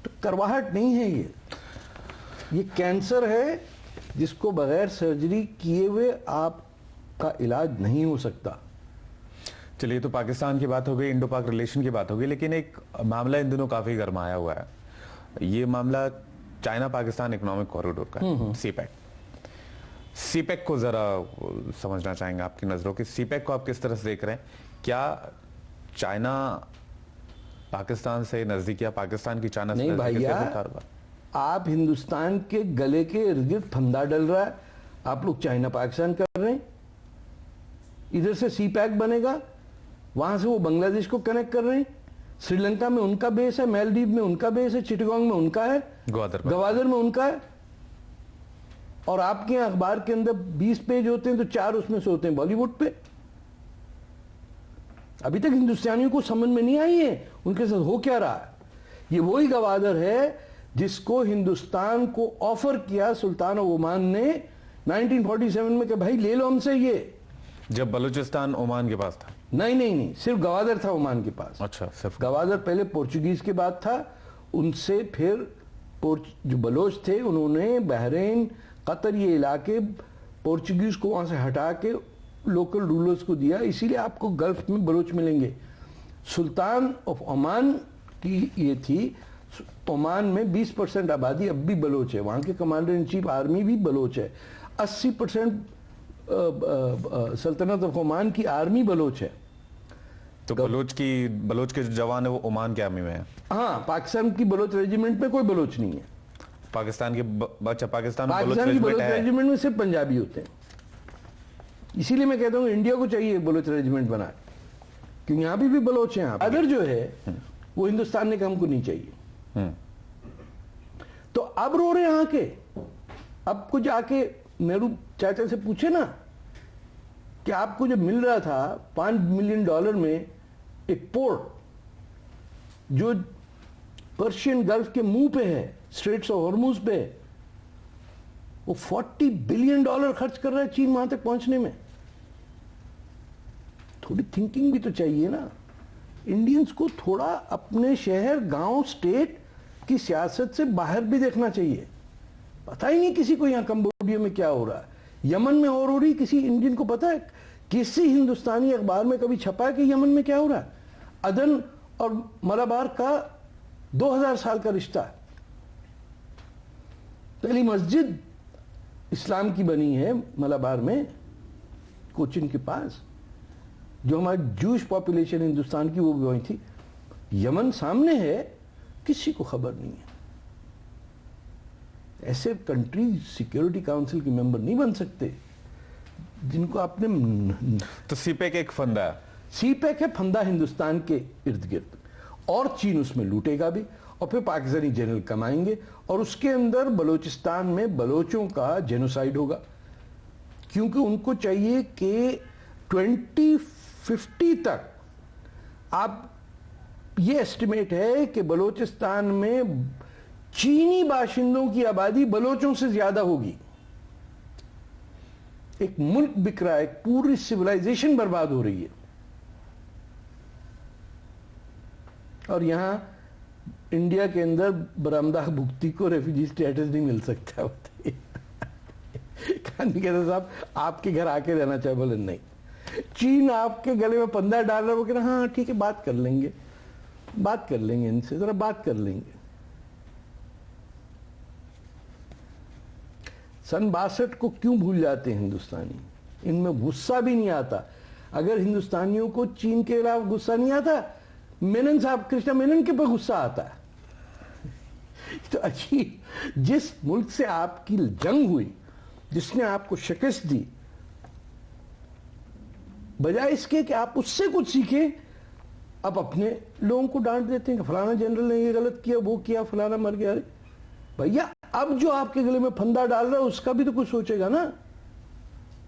तो करवाहट नहीं है ये। ये कैंसर है जिसको बगैर सर्जरी किए हुए आपका इलाज नहीं हो सकता। चलिए, तो पाकिस्तान की बात हो गई, इंडो पाक रिलेशन की बात हो गई, लेकिन एक मामला इन दिनों काफी गरमाया हुआ है। ये मामला चाइना पाकिस्तान इकोनॉमिक कॉरिडोर का है, सीपैक। सीपैक को जरा समझना चाहेंगे आपकी नजरों की, सीपैक को आप किस तरह से देख रहे हैं? क्या चाइना पाकिस्तान से नजदीक या पाकिस्तान की चाइना से नहीं नजदीकी भैया, से कोई कारोबार? आप हिंदुस्तान के गले के इर्द गिर्द फंदा डल रहा है, आप लोग चाइना पाकिस्तान कर रहे हैं। इधर से सी पैक बनेगा, वहां से वो बांग्लादेश को कनेक्ट कर रहे हैं। श्रीलंका में उनका बेस है, मालदीव में उनका बेस है, चिटगांग में उनका है, गवादर में उनका है। और आपके यहाँ अखबार के अंदर 20 पेज होते हैं तो 4 उसमें से होते हैं बॉलीवुड पे। अभी तक हिंदुस्तानियों को समझ में नहीं आई है उनके साथ हो क्या रहा है। ये वही गवादर है जिसको हिंदुस्तान को ऑफर किया सुल्तान ऑफ ओमान ने 1947 में कि भाई ले लो हमसे ये, जब बलूचिस्तान ओमान के पास था। नहीं, सिर्फ गवादर था ओमान के पास। अच्छा, सिर्फ गवादर पहले पोर्चुगीज के बाद था, उनसे फिर जो बलोच थे उन्होंने बहरीन, कतर, ये इलाके पोर्चुगीज को वहां से हटा के लोकल रूलर्स को दिया। इसीलिए आपको गल्फ में बलोच मिलेंगे। सुल्तान ऑफ ओमान की ये थी, ओमान में 20% आबादी अब भी बलोच है, वहां के कमांडर इन चीफ आर्मी भी बलोच है। 80% सल्तनत ऑफ ओमान की आर्मी बलोच है। तो बलोच के जो जवान है वो ओमान के आर्मी में है। हाँ, पाकिस्तान की बलोच रेजिमेंट में कोई बलोच नहीं है। पाकिस्तान की पाकिस्तान की बलोच रेजिमेंट में सिर्फ पंजाबी होते हैं। इसीलिए मैं कहता हूँ इंडिया को चाहिए बलोच रेजिमेंट बनाए, क्योंकि यहाँ भी बलोच हैं। अदर जो है वो हिंदुस्तान ने हमको नहीं चाहिए। तो अब रो रहे हैं आके, अब को जाके नेहरू चाचा से पूछे ना कि आपको जो मिल रहा था $5 मिलियन में एक पोर्ट जो पर्शियन गल्फ के मुंह पे है, स्ट्रेट्स ऑफ हॉर्मुज पे, वो $40 बिलियन खर्च कर रहा है चीन वहां तक पहुंचने में। थोड़ी थिंकिंग भी तो चाहिए ना। इंडियंस को थोड़ा अपने शहर, गांव, स्टेट की सियासत से बाहर भी देखना चाहिए। पता ही नहीं किसी को यहां कंबोडिया में क्या हो रहा है, यमन में और हो रही, किसी इंडियन को पता है? किसी हिंदुस्तानी अखबार में कभी छपा है कि यमन में क्या हो रहा है? अदन और मलाबार का 2000 साल का रिश्ता है। पहली मस्जिद इस्लाम की बनी है मलाबार में, कोचिन के पास, जो हमारी जूश पॉपुलेशन हिंदुस्तान की वो भी वही थी। यमन सामने है, किसी को खबर नहीं है। ऐसे कंट्रीज सिक्योरिटी काउंसिल के मेंबर नहीं बन सकते जिनको आपने। तो सीपैक एक फंदा है, सीपैक है फंदा हिंदुस्तान के इर्द गिर्द, और चीन उसमें लूटेगा भी, और फिर पाकिस्तानी जनरल कमाएंगे, और उसके अंदर बलूचिस्तान में बलोचों का जेनोसाइड होगा, क्योंकि उनको चाहिए कि 2050 तक, आप ये एस्टिमेट है कि बलूचिस्तान में चीनी बाशिंदों की आबादी बलोचों से ज्यादा होगी। एक मुल्क बिक रहा है, एक पूरी सिविलाइजेशन बर्बाद हो रही है। और यहां इंडिया के अंदर बरामदा भुगती को रेफ्यूजी स्टेटस नहीं मिल सकता। कहते साहब आपके घर आके रहना चाहे, बोले नहीं। चीन आपके गले में पंदा डाल रहा है, वो कह रहा हाँ ठीक है, बात कर लेंगे इनसे, जरा बात कर लेंगे। सन 62 को क्यों भूल जाते हैं हिंदुस्तानी? इनमें गुस्सा भी नहीं आता। अगर हिंदुस्तानियों को चीन के खिलाफ गुस्सा नहीं आता, मेनन साहब, कृष्णा मेनन के पर गुस्सा आता है। तो अजीब, जिस मुल्क से आपकी जंग हुई, जिसने आपको शिकस्त दी, बजाय इसके कि आप उससे कुछ सीखें, आप अपने लोगों को डांट देते हैं कि फलाना जनरल ने ये गलत किया, वो किया, फलाना मर गया। भैया अब जो आपके गले में फंदा डाल रहा है उसका भी तो कुछ सोचेगा ना,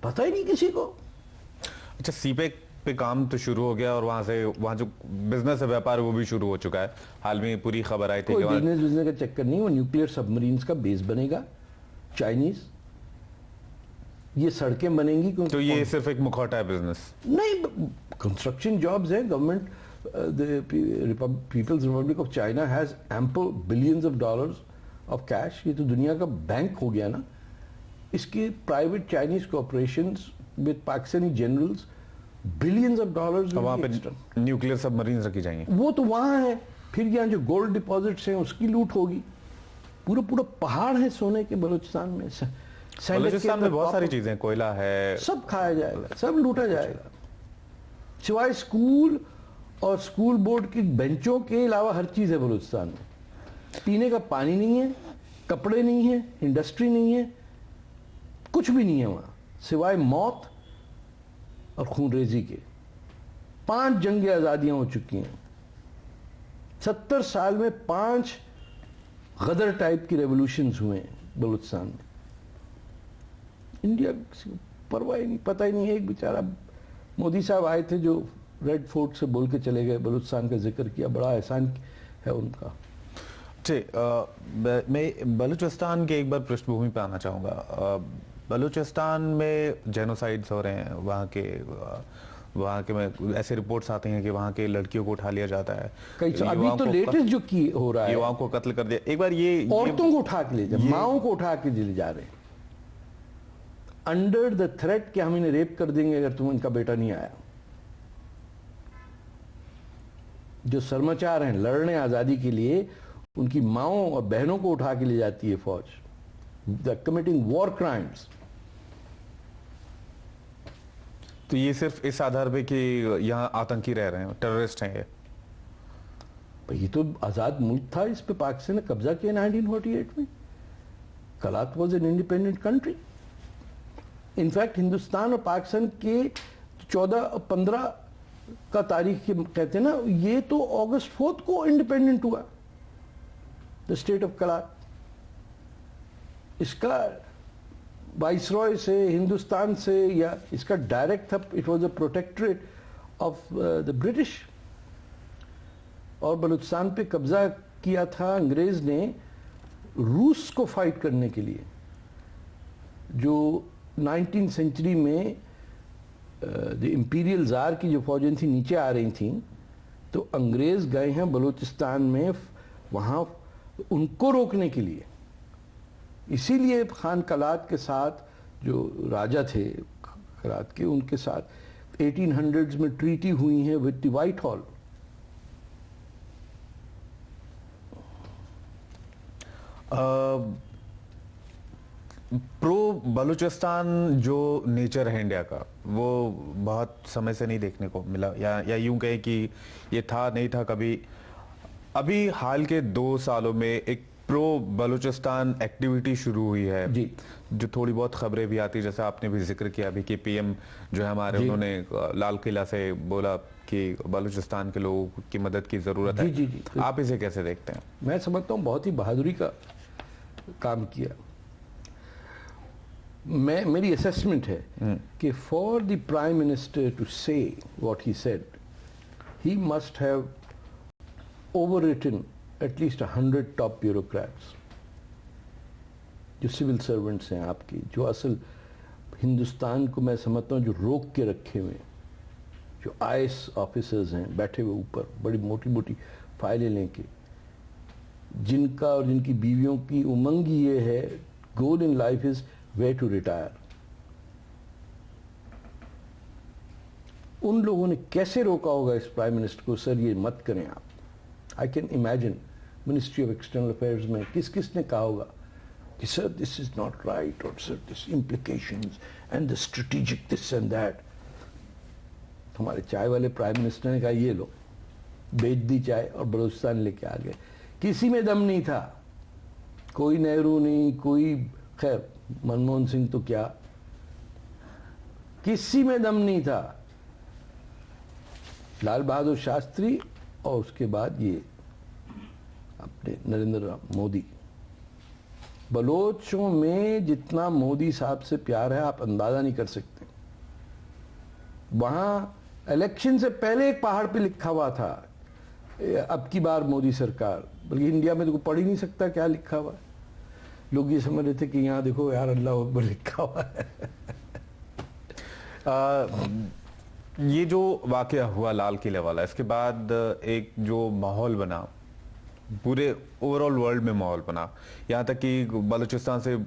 पता ही नहीं किसी को। अच्छा, सीपैक पे काम तो शुरू हो गया, और वहां जो बिजनेस है, व्यापार, वो भी शुरू हो चुका है। हाल में पूरी खबर आई थी कि बिजनेस का चक्कर नहीं, वो न्यूक्लियर सबमरीन्स का बेस बनेगा चाइनीज, ये सड़कें बनेंगी। तो ये सिर्फ एक मुखौटा है बिजनेस नहीं, कंस्ट्रक्शन जॉब्स है। Government, the people's republic of China has ample billions of dollars of cash, ये तो दुनिया का बैंक हो गया ना। इसके private Chinese corporations with Pakistani generals billions of dollars. वहां पे न्यूक्लियर सबमरीन रखी जाएंगी, वो तो वहां है। फिर यहाँ जो गोल्ड डिपॉजिट्स हैं उसकी लूट होगी। पूरा पूरा पहाड़ है सोने के बलूचिस्तान में। बलूचिस्तान में बहुत सारी चीजें, कोयला है, सब खाया जाएगा, सब लूटा जाएगा, सिवाय स्कूल और स्कूल बोर्ड की बेंचों के अलावा हर चीज है बलूचिस्तान में। पीने का पानी नहीं है, कपड़े नहीं है, इंडस्ट्री नहीं है, कुछ भी नहीं है वहां सिवाय मौत और खूनरेजी के। 5 जंग आजादियां हो चुकी हैं। 70 साल में 5 गदर टाइप की रेवोल्यूशंस हुए हैं बलूचिस्तान में। इंडिया परवाह ही नहीं, पता ही नहीं है। एक बेचारा मोदी साहब आए थे जो रेड फोर्ट से बोल के चले गए, बलूचिस्तान का जिक्र किया, बड़ा एहसान है उनका। मैं बलूचिस्तान के एक बार पृष्ठभूमि पे आना चाहूँगा। बलूचिस्तान में जेनोसाइड्स हो रहे हैं, वहाँ के में ऐसे रिपोर्ट्स आते हैं कि वहाँ के लड़कियों को उठा लिया जाता है। अभी तो लेटेस्ट जो की हो रहा है, युवाओं को कत्ल कर दिया। एक बार ये औरतों को उठा के ले जा, माओं को उठा के ले जा रहे हैं अंडर द थ्रेट कि हम इन्हें रेप कर देंगे अगर तुम इनका बेटा नहीं आया। जो शर्मचार हैं लड़ने आजादी के लिए, उनकी माओं और बहनों को उठा के ले जाती है फौज। The committing war crimes. तो ये सिर्फ इस आधार पे कि यहाँ आतंकी रह रहे हैं, टेररिस्ट हैं ये तो आजाद मुल्क था, इस पे पाकिस्तान ने कब्जा किया 1948 में। कलात was an independent country. In fact Hindustan और पाकिस्तान के 14 और 15 का तारीख के कहते हैं ना, ये तो अगस्त 4 को इंडिपेंडेंट हुआ द स्टेट ऑफ कलात। इसका वाइसरॉय से, हिंदुस्तान से, या इसका डायरेक्ट था, it was a protectorate of the British. और बलूचिस्तान पे कब्जा किया था अंग्रेज ने रूस को फाइट करने के लिए। जो 19th सेंचुरी में द इंपीरियल जार की जो फौजें थी नीचे आ रही थी, तो अंग्रेज गए हैं बलूचिस्तान में वहां उनको रोकने के लिए। इसीलिए खान कलात के साथ जो राजा थे कलात के, उनके साथ 1800s में ट्रीटी हुई है with the white hall. Pro Balochistan जो नेचर है इंडिया का, वो बहुत समय से नहीं देखने को मिला, या यूं कहें कि ये था नहीं था कभी। अभी हाल के 2 सालों में एक प्रो बलूचिस्तान एक्टिविटी शुरू हुई है जी, जो थोड़ी बहुत खबरें भी आती, जैसे आपने भी जिक्र किया अभी कि पीएम जो है हमारे, उन्होंने लाल किला से बोला कि बलूचिस्तान के लोगों की मदद की जरूरत है। जी, जी। आप इसे कैसे देखते हैं? मैं समझता हूँ बहुत ही बहादुरी का काम किया। मेरी असेसमेंट है कि for the prime minister to say what he said, he must have overwritten at least 100 top bureaucrats जो सिविल सर्वेंट्स हैं आपकी, जो असल हिंदुस्तान को मैं समझता हूँ जो रोक के रखे हुए, जो आईएएस ऑफिसर्स हैं बैठे हुए ऊपर बड़ी मोटी मोटी फाइलें लेके, जिनका और जिनकी बीवियों की उमंग ये है, goal in life is way to retire. उन लोगों ने कैसे रोका होगा इस प्राइम मिनिस्टर को, सर ये मत करें आप। I can imagine ministry of external affairs में किसने कहा होगा कि sir this is not right, और sir this implications and the strategic this and that. हमारे चाय वाले प्राइम मिनिस्टर ने कहा ये लो, बेच दी चाय और बलूचिस्तान लेके आ गए। किसी में दम नहीं था, कोई नेहरू नहीं, कोई, खैर मनमोहन सिंह तो क्या, किसी में दम नहीं था। लाल बहादुर शास्त्री और उसके बाद ये अपने नरेंद्र मोदी। बलोचों में जितना मोदी साहब से प्यार है आप अंदाजा नहीं कर सकते। वहां इलेक्शन से पहले एक पहाड़ पे लिखा हुआ था अब की बार मोदी सरकार, बल्कि इंडिया में तो पढ़ ही नहीं सकता क्या लिखा हुआ है। लोग ये समझ रहे थे कि यहाँ देखो यार अल्लाह अकबर लिखा हुआ है। ये जो वाकया हुआ लाल किले वाला, इसके बाद एक जो माहौल बना पूरे ओवरऑल वर्ल्ड में माहौल बना, यहाँ तक कि बलूचिस्तान से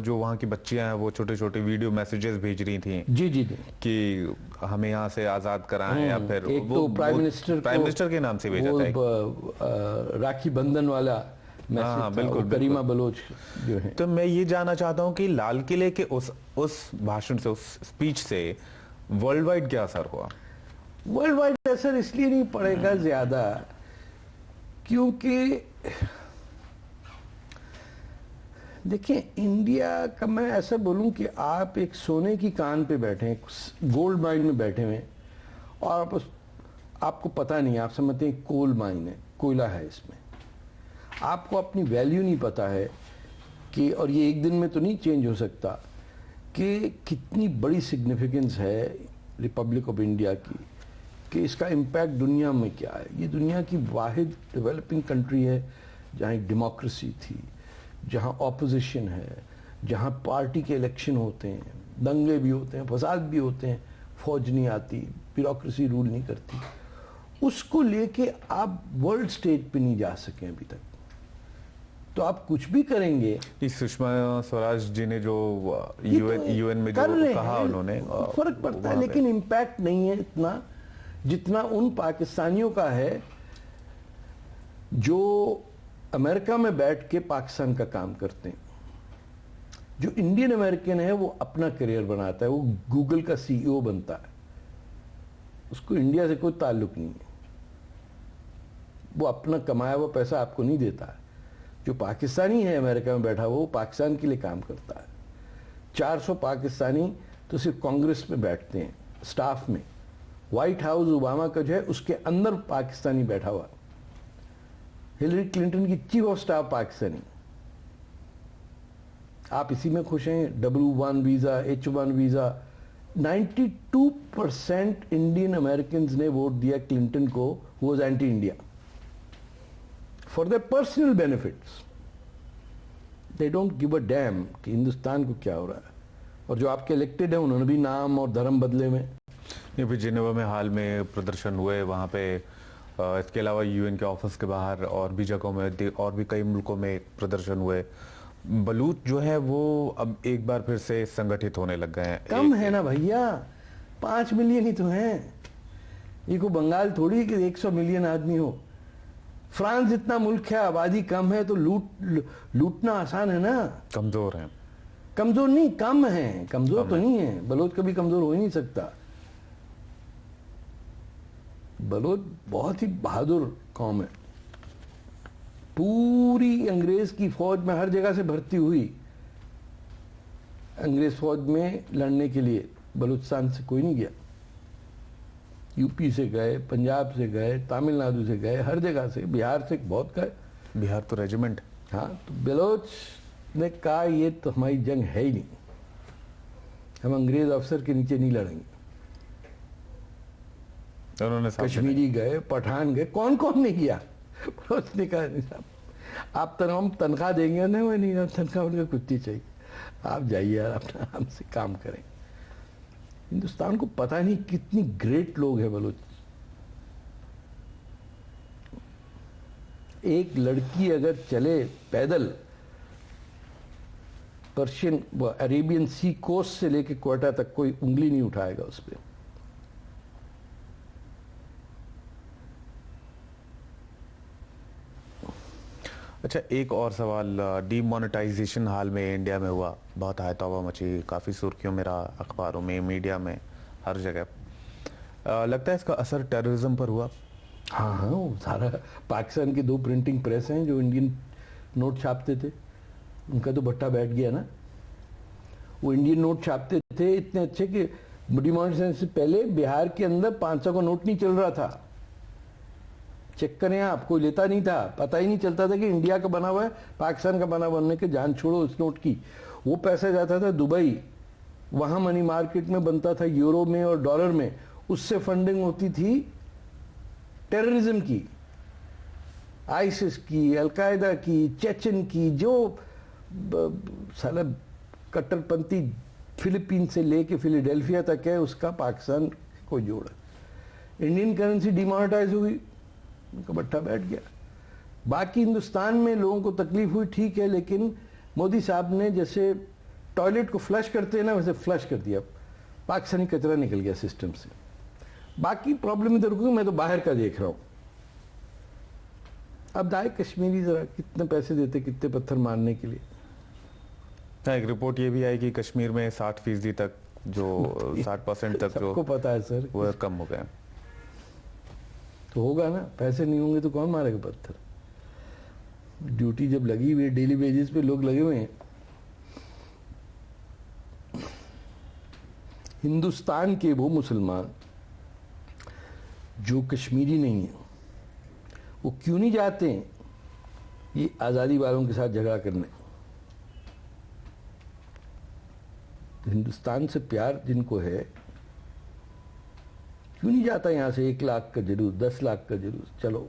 जो वहाँ की बच्चियां हैं वो छोटे छोटे वीडियो मैसेजेस भेज रही थी जी जी जी कि हमें यहाँ से आजाद कराएं, या फिर एक तो प्राइम मिनिस्टर के नाम से भेजा था राखी बंधन वाला मैसेज था, बिल्कुल, वो करीमा बलोच जो है। तो मैं ये जानना चाहता हूँ कि लाल किले के उस भाषण से, उस स्पीच से वर्ल्ड वाइड क्या असर हुआ? वर्ल्ड वाइड असर इसलिए नहीं पड़ेगा ज्यादा क्योंकि देखिए, इंडिया का मैं ऐसा बोलूं कि आप एक सोने की कान पे बैठे हैं, गोल्ड माइन में बैठे हुए हैं, और आपको पता नहीं, आप समझते हैं कोल माइन है, कोयला है इसमें, आपको अपनी वैल्यू नहीं पता है कि, और ये एक दिन में तो नहीं चेंज हो सकता, कि कितनी बड़ी सिग्निफिकेंस है रिपब्लिक ऑफ इंडिया की, कि इसका इम्पैक्ट दुनिया में क्या है। ये दुनिया की वाहिद डेवलपिंग कंट्री है जहाँ एक डेमोक्रेसी थी, जहाँ ऑपोजिशन है, जहाँ पार्टी के इलेक्शन होते हैं, दंगे भी होते हैं, फसाद भी होते हैं, फौज नहीं आती, ब्यूरोक्रेसी रूल नहीं करती, उसको लेके आप वर्ल्ड स्टेज पे नहीं जा सके अभी तक। तो आप कुछ भी करेंगे, सुषमा स्वराज जी ने जो यूएन में जो कहा उन्होंने, फर्क पड़ता है, लेकिन इम्पैक्ट नहीं है इतना जितना उन पाकिस्तानियों का है जो अमेरिका में बैठ के पाकिस्तान का काम करते हैं। जो इंडियन अमेरिकन है वो अपना करियर बनाता है, वो गूगल का सीईओ बनता है, उसको इंडिया से कोई ताल्लुक नहीं है, वो अपना कमाया हुआ पैसा आपको नहीं देता है। जो पाकिस्तानी है अमेरिका में बैठा हुआ, वो पाकिस्तान के लिए काम करता है। 400 पाकिस्तानी तो सिर्फ कांग्रेस में बैठते हैं, स्टाफ में। व्हाइट हाउस ओबामा का जो है उसके अंदर पाकिस्तानी बैठा हुआ। हिलरी क्लिंटन की चीफ ऑफ स्टाफ पाकिस्तानी। आप इसी में खुश हैं? W1 visa, H1 visa. 92% Indian American ने वोट दिया क्लिंटन को, वो anti India for their personal benefits. They don't give a dam कि हिंदुस्तान को क्या हो रहा है। और जो आपके इलेक्टेड है उन्होंने भी नाम और धर्म बदले में। ये भी जिनेवा में हाल में प्रदर्शन हुए, वहाँ पे इसके अलावा यूएन के ऑफिस के बाहर और भी जगहों में और भी कई मुल्कों में प्रदर्शन हुए। बलूच जो है वो अब एक बार फिर से संगठित होने लग गए हैं। कम है ना भैया, 5 मिलियन ही तो हैं। ये को बंगाल थोड़ी कि 100 मिलियन आदमी हो। फ्रांस जितना मुल्क है, आबादी कम है, तो लूटना आसान है ना। कमजोर हैं? कमजोर नहीं, कम है। कमजोर तो नहीं है, बलोच कभी कमजोर हो ही नहीं सकता। बलोच बहुत ही बहादुर कौम है। पूरी अंग्रेज की फौज में हर जगह से भर्ती हुई, अंग्रेज फौज में लड़ने के लिए बलूचिस्तान से कोई नहीं गया। यूपी से गए, पंजाब से गए, तमिलनाडु से गए, हर जगह से, बिहार से बहुत गए। बिहार तो रेजिमेंट। हाँ, तो बलोच ने कहा ये तो हमारी जंग है ही नहीं, हम अंग्रेज अफसर के नीचे नहीं लड़ेंगे। उन्होंने कश्मीरी गए, पठान गए, कौन कौन नहीं किया। उसने कहा नहीं साहब, आप हम तनख्वाह देंगे ना, वो नहीं, तनख्वाह उनका कुछ नहीं चाहिए, आप जाइए अपना हमसे काम करें। हिंदुस्तान को पता नहीं कितनी ग्रेट लोग हैं बलोच। एक लड़की अगर चले पैदल पर्शियन अरेबियन सी कोस्ट से लेके क्वेटा तक, कोई उंगली नहीं उठाएगा उस पर। अच्छा, एक और सवाल, डीमोनेटाइजेशन हाल में इंडिया में हुआ, बहुत हाय तौबा मची, काफ़ी सुर्खियों में रहा, अखबारों में, मीडिया में, हर जगह। लगता है इसका असर टेररिज्म पर हुआ? हाँ हाँ, वो सारा पाकिस्तान की 2 प्रिंटिंग प्रेस हैं जो इंडियन नोट छापते थे, उनका तो भट्टा बैठ गया ना। वो इंडियन नोट छापते थे इतने अच्छे कि डिमोनेटाइजेशन से पहले बिहार के अंदर 500 का नोट नहीं चल रहा था। चेक करें आप, कोई लेता नहीं था, पता ही नहीं चलता था कि इंडिया का बना हुआ है, पाकिस्तान का बना बनने के जान छोड़ो उस नोट की। वो पैसा जाता था दुबई, वहां मनी मार्केट में बनता था, यूरो में और डॉलर में, उससे फंडिंग होती थी टेररिज्म की, आईसिस की, अलकायदा की, चेचन की, जो साला कट्टरपंथी फिलीपीन से लेके फिलाडेल्फिया तक है, उसका पाकिस्तान को जोड़ा। इंडियन करेंसी डिमोनेटाइज हुई, उनका भट्टा बैठ गया। बाकी हिंदुस्तान में लोगों को तकलीफ हुई ठीक है, लेकिन मोदी साहब ने जैसे टॉयलेट को फ्लश करते हैं ना, वैसे फ्लश कर दिया, पाकिस्तानी कचरा निकल गया सिस्टम से। बाकी प्रॉब्लम इधर को मैं तो बाहर का देख रहा हूं। अब दाए कश्मीरी जरा कितने पैसे देते, कितने पत्थर मारने के लिए। एक रिपोर्ट ये भी आई कि कश्मीर में 60% तक जो 60% तक जो सबको पता है सर, वो कम हो गए। तो होगा ना, पैसे नहीं होंगे तो कौन मारेगा पत्थर। ड्यूटी जब लगी हुई है, डेली बेसिस पे लोग लगे हुए हैं। हिंदुस्तान के वो मुसलमान जो कश्मीरी नहीं है, वो क्यों नहीं जाते हैं ये आज़ादी वालों के साथ झगड़ा करने। हिंदुस्तान से प्यार जिनको है, क्यों नहीं जाता यहां से 1 लाख का जुलूस, 10 लाख का जुलूस। चलो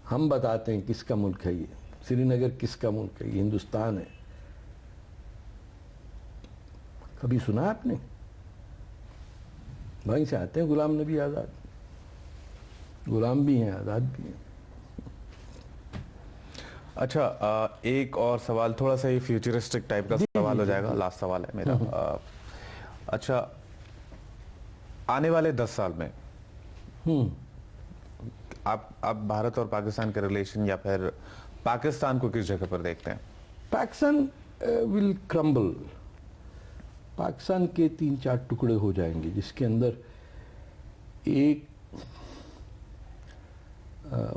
हम बताते हैं किसका मुल्क है ये, श्रीनगर किसका मुल्क है, ये हिंदुस्तान है। कभी सुना आपने? वहीं से आते हैं गुलाम नबी आज़ाद, गुलाम भी हैं आज़ाद भी हैं। अच्छा, एक और सवाल, थोड़ा सा ये फ्यूचरिस्टिक टाइप का सवाल हो जाएगा, लास्ट सवाल है मेरा। अच्छा, आने वाले 10 साल में आप भारत और पाकिस्तान के रिलेशन या फिर पाकिस्तान को किस जगह पर देखते हैं? Pakistan will crumble. पाकिस्तान के 3-4 टुकड़े हो जाएंगे, जिसके अंदर एक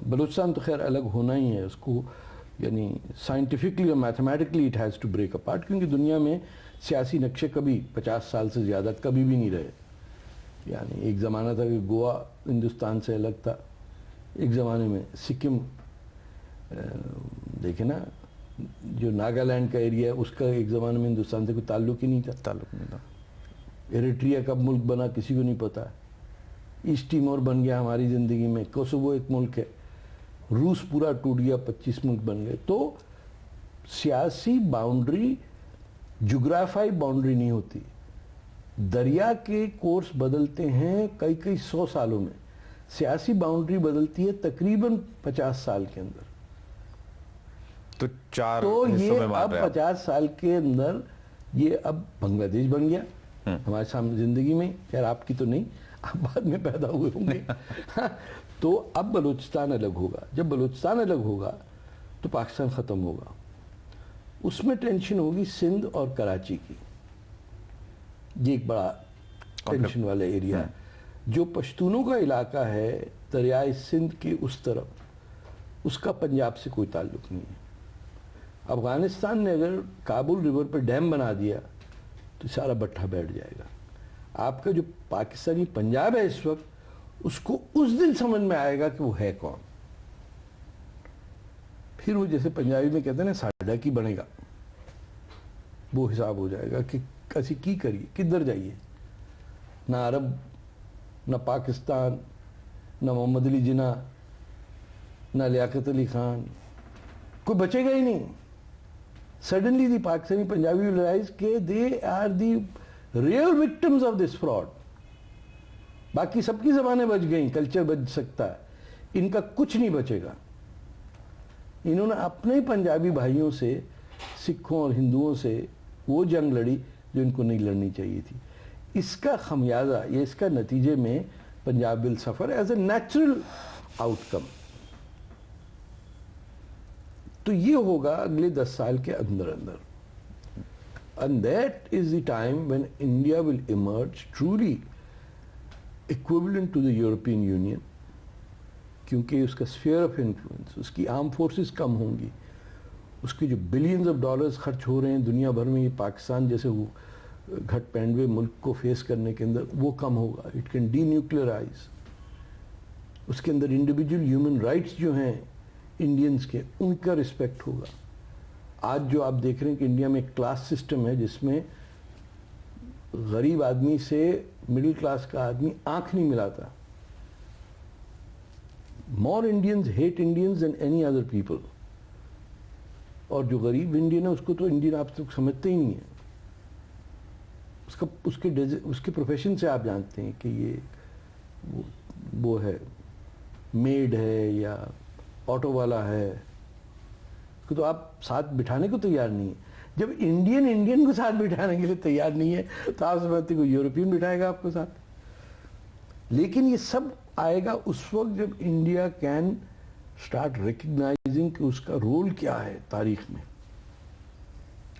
बलूचिस्तान तो खैर अलग होना ही है, उसको यानी साइंटिफिकली और mathematically it has to break apart, क्योंकि दुनिया में सियासी नक्शे कभी 50 साल से ज़्यादा कभी भी नहीं रहे। यानी एक ज़माना था कि गोवा हिंदुस्तान से अलग था, एक ज़माने में सिक्किम, देखे ना जो नागालैंड का एरिया है, उसका एक ज़माने में हिंदुस्तान से कोई ताल्लुक ही नहीं था। एरिट्रिया कब मुल्क बना किसी को नहीं पता। ईस्ट टिमोर बन गया हमारी ज़िंदगी में, कोसोवो एक मुल्क है, रूस पूरा टूट गया, 25 मुल्क बन गए। तो सियासी बाउंड्री जोग्राफाई बाउंड्री नहीं होती, दरिया के कोर्स बदलते हैं कई 100 सालों में, सियासी बाउंड्री बदलती है तकरीबन 50 साल के अंदर। तो ये अब 50 साल के अंदर ये अब बांग्लादेश बन गया हमारे सामने जिंदगी में। खैर आपकी तो नहीं, आप बाद में पैदा हुए होंगे। तो अब बलूचिस्तान अलग होगा। जब बलूचिस्तान अलग होगा तो पाकिस्तान ख़त्म होगा। उसमें टेंशन होगी सिंध और कराची की। ये एक बड़ा टेंशन वाला एरिया है। जो पश्तूनों का इलाका है दरियाए सिंध के उस तरफ, उसका पंजाब से कोई ताल्लुक नहीं है। अफगानिस्तान ने अगर काबुल रिवर पर डैम बना दिया तो सारा बट्ठा बैठ जाएगा। आपका जो पाकिस्तानी पंजाब है इस वक्त, उसको उस दिन समझ में आएगा कि वो है कौन। फिर वो जैसे पंजाबी में कहते हैं ना, साडा की बनेगा, वो हिसाब हो जाएगा कि कैसी की करिए, किधर जाइए। ना अरब, ना पाकिस्तान, ना मोहम्मद अली जिन्ना, ना लियाकत अली खान, कोई बचेगा ही नहीं। Suddenly the Pakistani Punjabi will realise के they are the real victims of this fraud. बाकी सबकी जबानें बच गई, कल्चर बच सकता है, इनका कुछ नहीं बचेगा। इन्होंने अपने ही पंजाबी भाइयों से, सिखों और हिंदुओं से वो जंग लड़ी जो इनको नहीं लड़नी चाहिए थी। इसका खमियाजा, ये इसका नतीजे में Punjab will suffer as a natural outcome. तो ये होगा अगले 10 साल के अंदर अंदर। And that is the time when India will emerge truly equivalent to the European Union, क्योंकि उसका स्फीयर ऑफ इन्फ्लुएंस, उसकी आर्म फोर्सेस कम होंगी, उसके जो बिलियंस ऑफ डॉलर्स खर्च हो रहे हैं दुनिया भर में ये पाकिस्तान जैसे वो घट पैंडवे मुल्क को फेस करने के अंदर, वो कम होगा। It can D nuclearise. उसके अंदर इंडिविजुअल ह्यूमन राइट्स जो हैं इंडियंस के, उनका रिस्पेक्ट होगा। आज जो आप देख रहे हैं कि इंडिया में एक क्लास सिस्टम है जिसमें गरीब आदमी से मिडिल क्लास का आदमी आंख नहीं मिलाता। More Indians hate Indians than any other people. और जो गरीब इंडियन है उसको तो इंडियन आप तक समझते ही नहीं है। उसके प्रोफेशन से आप जानते हैं कि ये वो है, मेड है या ऑटो वाला है, तो आप साथ बिठाने को तैयार नहीं है। जब इंडियन को साथ बिठाने के लिए तैयार नहीं है तो आप समझते को यूरोपियन बिठाएगा आपको साथ। लेकिन ये सब आएगा उस वक्त जब इंडिया कैन स्टार्ट रिकग्नाइजिंग कि उसका रोल क्या है तारीख में,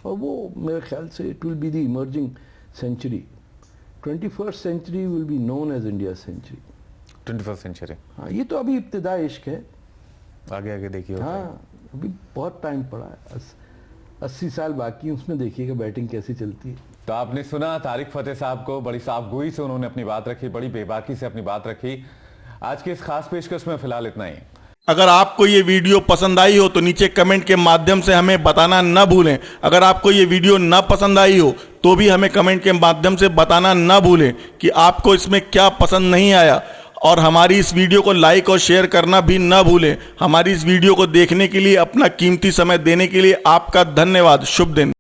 और वो मेरे ख्याल से it will be the emerging century. 21st century will be known as India century. 21st century, हाँ, ये तो अभी इब्तिदा इश्क है, आगे आगे देखिए। हाँ, अभी बहुत टाइम पड़ा है, 80 साल बाकी है, उसमें देखिएगा बैटिंग कैसी चलती है। तो आपने सुना तारिक फतेह साहब को, बड़ी साफगोई से उन्होंने अपनी बात रखी, बड़ी बेबाकी से अपनी बात रखी। आज की इस खास पेशकश में फिलहाल इतना ही। अगर आपको ये वीडियो पसंद आई हो तो नीचे कमेंट के माध्यम से हमें बताना न भूलें। अगर आपको ये वीडियो न पसंद आई हो तो भी हमें कमेंट के माध्यम से बताना न भूलें कि आपको इसमें क्या पसंद नहीं आया, और हमारी इस वीडियो को लाइक और शेयर करना भी न भूलें। हमारी इस वीडियो को देखने के लिए, अपना कीमती समय देने के लिए आपका धन्यवाद। शुभ दिन।